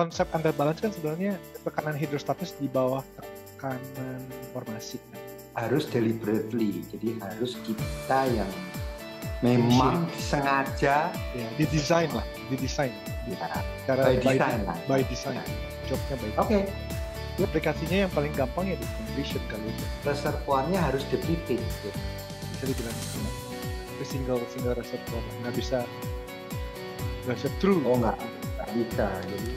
konsep underbalance kan sebenarnya tekanan hidrostatis di bawah tekanan formasi. Harus deliberately, jadi harus kita yang memang sengaja ya, didesain lah, didesain. Ya, Cara by design. Jobnya by design. Oke. Aplikasinya yang paling gampang ya di completion kali itu. Reservoirnya harus depleted. Bisa dibilang itu single reservoir, nggak bisa true. Oh nggak bisa. Jadi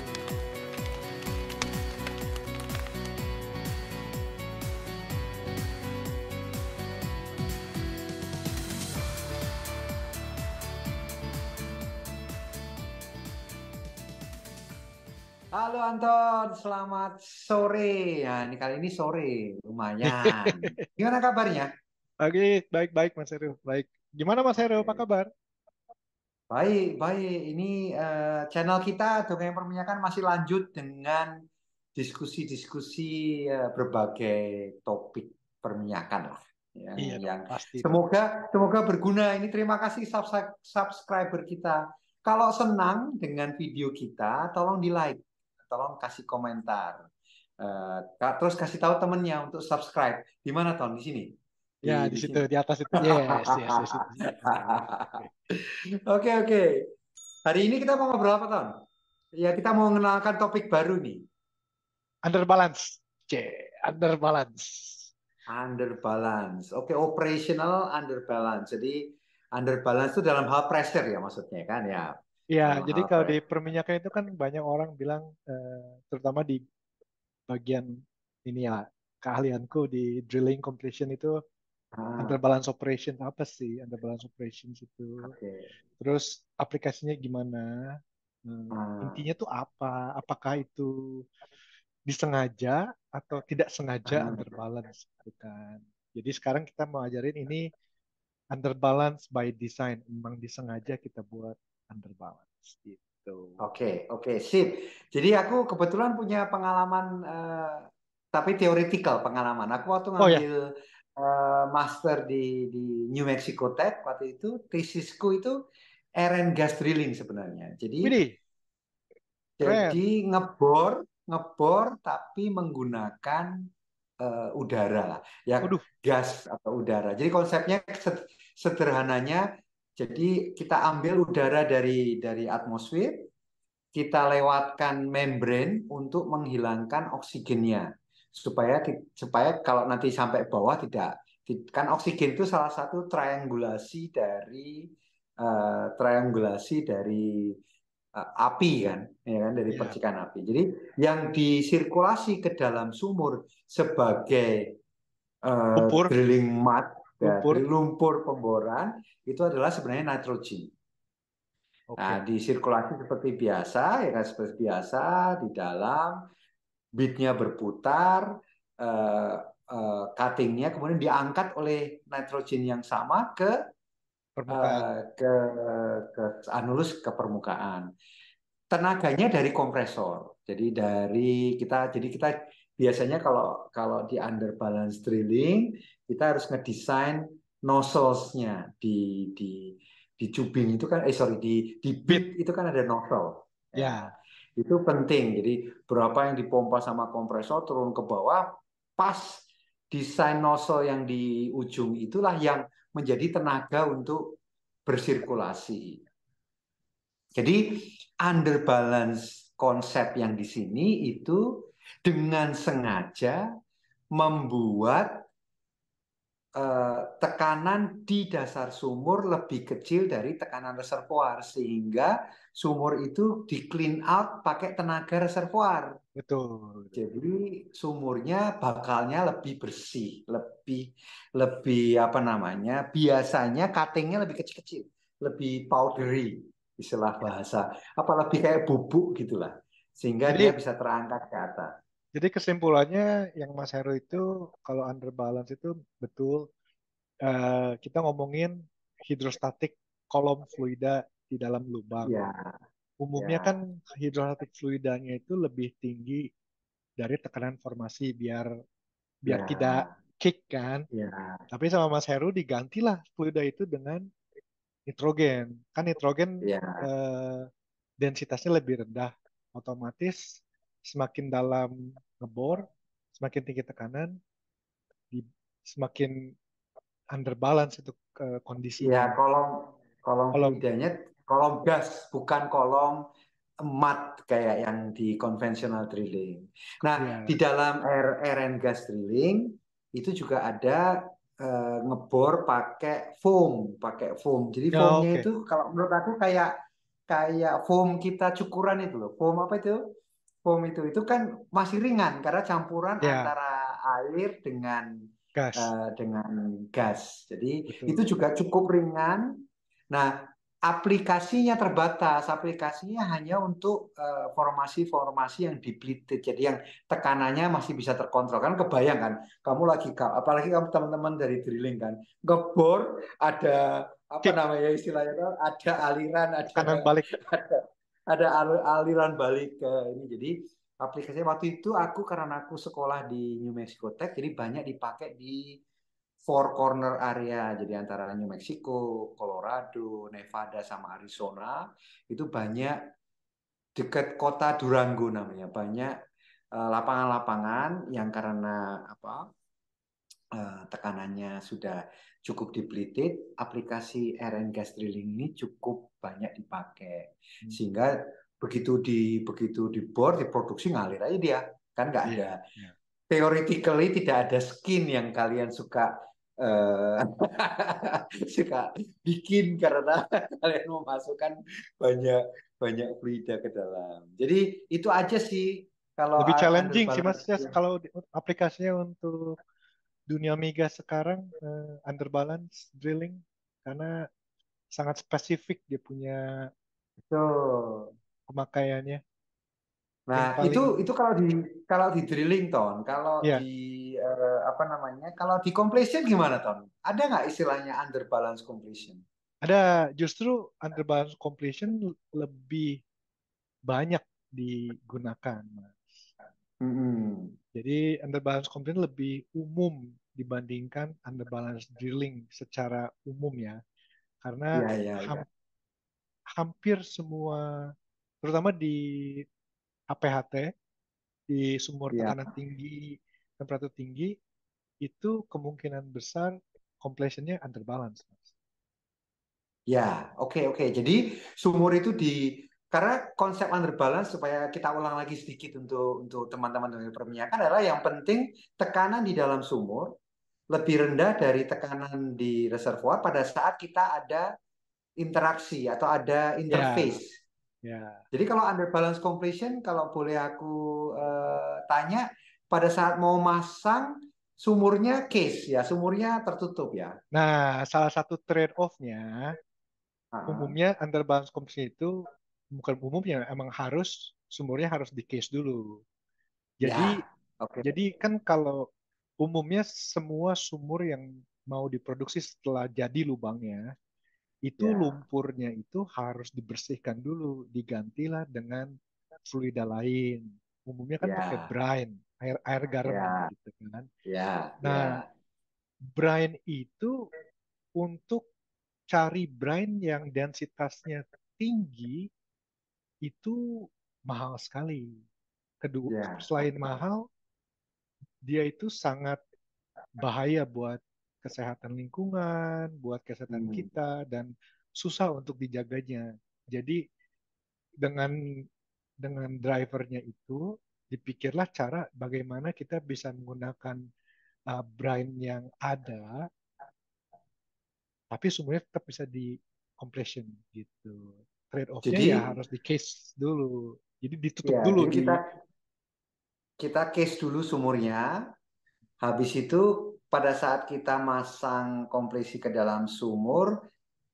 halo Anton, selamat sore. Nah, ini kali ini sore, lumayan. Gimana kabarnya? Oke, baik Mas Heru, baik. Gimana Mas Heru, apa kabar? Baik. Ini channel kita Dongeng Perminyakan masih lanjut dengan diskusi-diskusi berbagai topik perminyakan lah. Iya dong, Yang pasti. semoga berguna. Ini terima kasih subscriber kita. Kalau senang dengan video kita, tolong di like. Tolong kasih komentar, terus kasih tahu temennya untuk subscribe. Di mana Ton? Di sini. Ya, di situ, di atas itu. Yes. Oke. Hari ini kita mau ngobrol apa Ton? Ya kita mau mengenalkan topik baru nih. Underbalance. Underbalance. Underbalance. Oke, operational underbalance. Jadi underbalance itu dalam hal pressure ya maksudnya kan ya. Ya, Dalam jadi hal kalau di pressure. perminyakan itu kan banyak orang bilang, terutama di bagian ini ya, keahlianku di drilling completion itu Ah, underbalance operation. Apa sih underbalance operations itu? oke. Terus aplikasinya gimana? Ah, Intinya tuh apa? Apakah itu disengaja atau tidak sengaja ah. underbalance gitu kan? Jadi sekarang kita mau ajarin ini underbalance by design. Memang disengaja kita buat underbalance gitu. Oke, sip. Jadi aku kebetulan punya pengalaman, tapi theoretical pengalaman. Aku waktu Oh ya, ngambil master di New Mexico Tech waktu itu, tesisku itu air and gas drilling sebenarnya. Jadi widih, jadi keren. ngebor tapi menggunakan udara lah, ya Waduh, gas atau udara. Jadi konsepnya sederhananya, jadi kita ambil udara dari atmosfer, kita lewatkan membran untuk menghilangkan oksigennya supaya kalau nanti sampai bawah tidak, kan oksigen itu salah satu triangulasi dari api kan, ya kan, dari ya, percikan api. Jadi yang disirkulasi ke dalam sumur sebagai lumpur, drilling mud, lumpur. dari lumpur pemboran itu adalah sebenarnya nitrogen. Nah, Oke, disirkulasi seperti biasa, ya kan, seperti biasa di dalam bitnya berputar, eh, cuttingnya kemudian diangkat oleh nitrogen yang sama permukaan. ke ke permukaan. Tenaganya dari kompresor. Jadi kita biasanya kalau kalau di underbalance drilling kita harus ngedesain nozzles-nya di tubing itu kan, di Bit, bit itu kan ada nozzle. Ya, ya. itu penting. Jadi berapa yang dipompa sama kompresor turun ke bawah, pas desain nozzle yang di ujung itulah yang menjadi tenaga untuk bersirkulasi. Jadi underbalance konsep yang di sini itu dengan sengaja membuat tekanan di dasar sumur lebih kecil dari tekanan reservoir sehingga sumur itu di clean out pakai tenaga reservoir. Betul. Jadi sumurnya bakalnya lebih bersih, lebih lebih apa namanya? Biasanya cuttingnya lebih kecil-kecil, lebih powdery, istilah Ya. bahasa. Apa lebih kayak bubuk gitulah, sehingga dia Jadi, bisa terangkat ke atas. jadi kesimpulannya yang Mas Heru itu kalau underbalance itu betul, kita ngomongin hidrostatik kolom fluida di dalam lubang. Ya, Umumnya kan ya, hidrostatik fluidanya itu lebih tinggi dari tekanan formasi biar biar tidak ya, kick kan. ya, Tapi sama Mas Heru digantilah fluida itu dengan nitrogen. Kan nitrogen ya, eh, densitasnya lebih rendah. otomatis semakin dalam ngebor, semakin tinggi tekanan, semakin underbalance itu kondisinya. Ya, kolom Kolom, fluidanya kolom gas, bukan kolom emat kayak yang di konvensional drilling. Nah, di ya, dalam air and gas drilling itu juga ada ngebor pakai foam. Jadi ya foamnya oke, itu kalau menurut aku kayak kayak foam kita cukuran itu loh. Foam apa itu? Foam itu kan masih ringan karena campuran ya antara air gas, dengan gas. Jadi itu betul. juga cukup ringan. Nah, aplikasinya terbatas. Aplikasinya hanya untuk formasi-formasi yang depleted. Jadi yang tekanannya masih bisa terkontrol. Kan kebayang kan, kamu lagi, apalagi kamu teman-teman dari drilling kan, ngebor ada apa Kick, namanya istilahnya, ada aliran, tekanan balik. ada, ada aliran balik ke ini. Jadi aplikasinya waktu itu aku karena aku sekolah di New Mexico Tech, jadi banyak dipakai di four corner area, jadi antara New Mexico, Colorado, Nevada sama Arizona itu banyak dekat kota Durango namanya, banyak lapangan-lapangan yang karena apa tekanannya sudah cukup depleted, aplikasi air and gas drilling ini cukup banyak dipakai sehingga begitu dibor diproduksi ngalir aja dia, kan nggak ada, Iya, iya. theoretically tidak ada skin yang kalian suka eh, suka bikin karena kalian memasukkan banyak banyak fluida ke dalam. Jadi itu aja sih kalau Lebih challenging sih Mas underbalance. Yas, kalau aplikasinya untuk dunia migas sekarang underbalance drilling karena sangat spesifik dia punya Betul. pemakaiannya. Nah, Yang paling itu kalau di drilling ton, kalau di ya apa namanya? Kalau di completion gimana ton? Ada nggak istilahnya underbalance completion? ada justru underbalance completion lebih banyak digunakan, Mas. Hmm. Jadi underbalance completion lebih umum dibandingkan underbalance drilling secara umum ya. Karena Ya, ya, ya. hampir semua, terutama di HPHT, di sumur Ya, tekanan tinggi, temperatur tinggi, itu kemungkinan besar completionnya underbalance, Mas. ya, oke, oke. Jadi sumur itu karena konsep underbalance supaya kita ulang lagi sedikit untuk teman-teman yang perminyakan adalah yang penting tekanan di dalam sumur lebih rendah dari tekanan di reservoir pada saat kita ada interaksi atau ada Ya, interface. ya. Jadi kalau underbalance completion, kalau boleh aku tanya, pada saat mau masang sumurnya case ya, sumurnya tertutup ya. Nah, salah satu trade-off-nya, Ah, umumnya underbalance completion itu bukan umumnya, emang harus sumurnya harus di case dulu. Jadi, ya, oke. jadi kan kalau umumnya semua sumur yang mau diproduksi setelah jadi lubangnya, itu Ya, lumpurnya itu harus dibersihkan dulu, digantilah dengan fluida lain. Umumnya kan pakai ya, brine, air air garam ya, gitu kan. ya, Nah, ya. brine itu untuk cari brine yang densitasnya tinggi itu mahal sekali. Kedua, Ya, selain oke. mahal, dia itu sangat bahaya buat kesehatan lingkungan, buat kesehatan Hmm. kita, dan susah untuk dijaganya. Jadi dengan drivernya itu dipikirlah cara bagaimana kita bisa menggunakan brine yang ada, tapi semuanya tetap bisa di compression gitu. Trade-off-nya Jadi, ya harus di case dulu. Jadi ditutup ya, dulu jadi kita di kita case dulu sumurnya. Habis itu pada saat kita masang kompresi ke dalam sumur,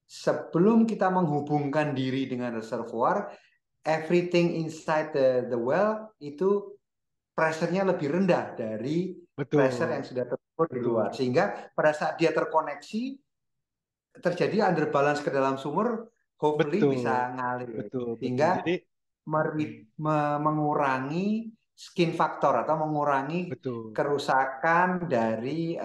sebelum kita menghubungkan diri dengan reservoir, everything inside the well itu pressure-nya lebih rendah dari pressure yang betul, sudah terkumpul di luar. betul, Sehingga pada saat dia terkoneksi, terjadi underbalance ke dalam sumur, hopefully betul, bisa ngalir. betul, betul. Jadi Sehingga hmm, mengurangi skin factor atau mengurangi betul, kerusakan dari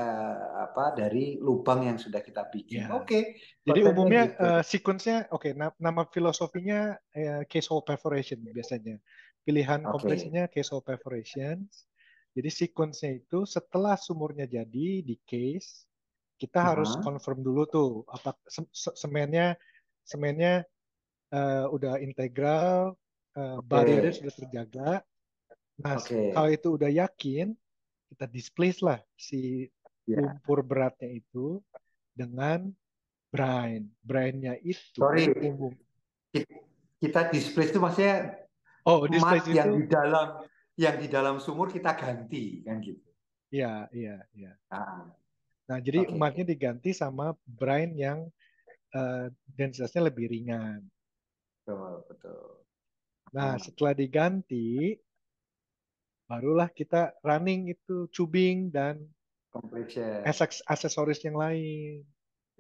dari lubang yang sudah kita bikin. ya. Oke, Jadi konsepnya umumnya gitu. sequence-nya, oke, nama filosofinya case hole perforation biasanya. pilihan Oke. kompresinya queso perforation. Jadi sequence-nya itu setelah sumurnya jadi di case, kita harus Aha. confirm dulu tuh apa semennya semennya udah integral, barriernya Oke. sudah terjaga. Nah, kalau Oke. itu udah yakin, kita displace lah si Ya. lumpur beratnya itu dengan brine. Brine-nya itu Sorry, umum. kita display itu maksudnya Oh, mat displace itu, yang di dalam sumur kita ganti kan gitu. iya, iya, iya. Ah, Nah, jadi oke. ematnya diganti sama brine yang densitasnya lebih ringan. Betul, betul. Nah, Ah, setelah diganti, barulah kita running itu tubing dan completion. aksesoris yang lain.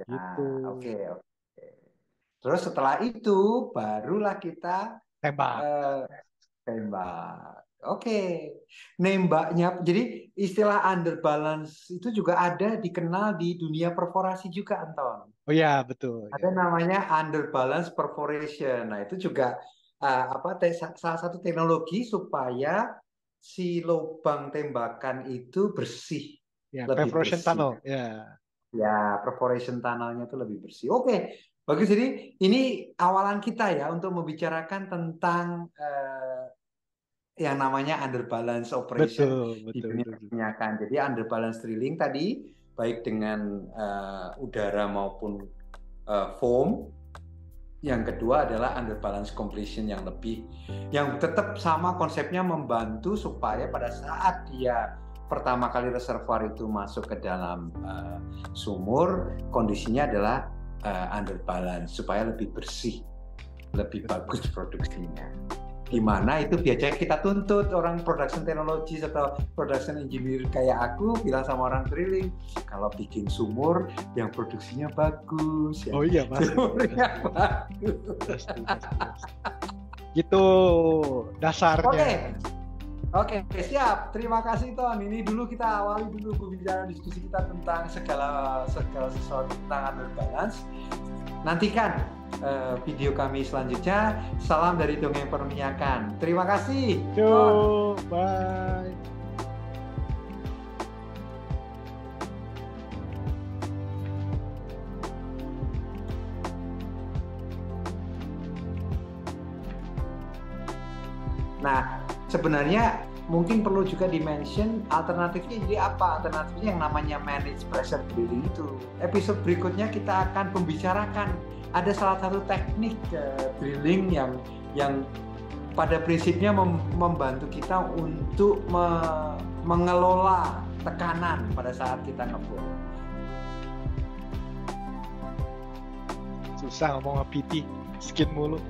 Gitu. Ah, oke, oke. Terus setelah itu barulah kita Tembak. eh, tembak. Oke. Nembaknya jadi istilah underbalance itu juga ada dikenal di dunia perforasi juga, Anton. Oh ya, betul Ada ya. namanya underbalance perforation. Nah, itu juga salah satu teknologi supaya si lubang tembakan itu bersih, Ya, lebih perforation bersih. tunnel. Ya, Ya, perforation tunnelnya itu lebih bersih. Oke, bagus. Jadi ini awalan kita ya untuk membicarakan tentang yang namanya underbalance operation betul, di betul, dunia betul. perminyakan. Jadi underbalance drilling tadi baik dengan udara maupun foam. Yang kedua adalah underbalance completion yang tetap sama konsepnya, membantu supaya pada saat dia pertama kali reservoir itu masuk ke dalam sumur, kondisinya adalah underbalance supaya lebih bersih, lebih Betul. bagus produksinya. Di mana itu biasanya kita tuntut orang production technology atau production engineer kayak aku bilang sama orang drilling, kalau bikin sumur yang produksinya bagus, Oh yang iya, pasti. sumurnya bagus. Pasti, pasti, pasti. Gitu dasarnya. Oke, oke, siap. Terima kasih Ton. Ini dulu kita awali dulu pembicaraan diskusi kita tentang segala sesuatu tentang underbalance. Nantikan video kami selanjutnya. Salam dari Dongeng Perminyakan. Terima kasih, Ton. Yo, bye. Nah, sebenarnya mungkin perlu juga di-mention alternatifnya jadi apa? Alternatifnya yang namanya managed pressure drilling itu. Episode berikutnya kita akan membicarakan ada salah satu teknik drilling yang pada prinsipnya membantu kita untuk mengelola tekanan pada saat kita ngebor. Susah ngomong sama PT, skin mulu.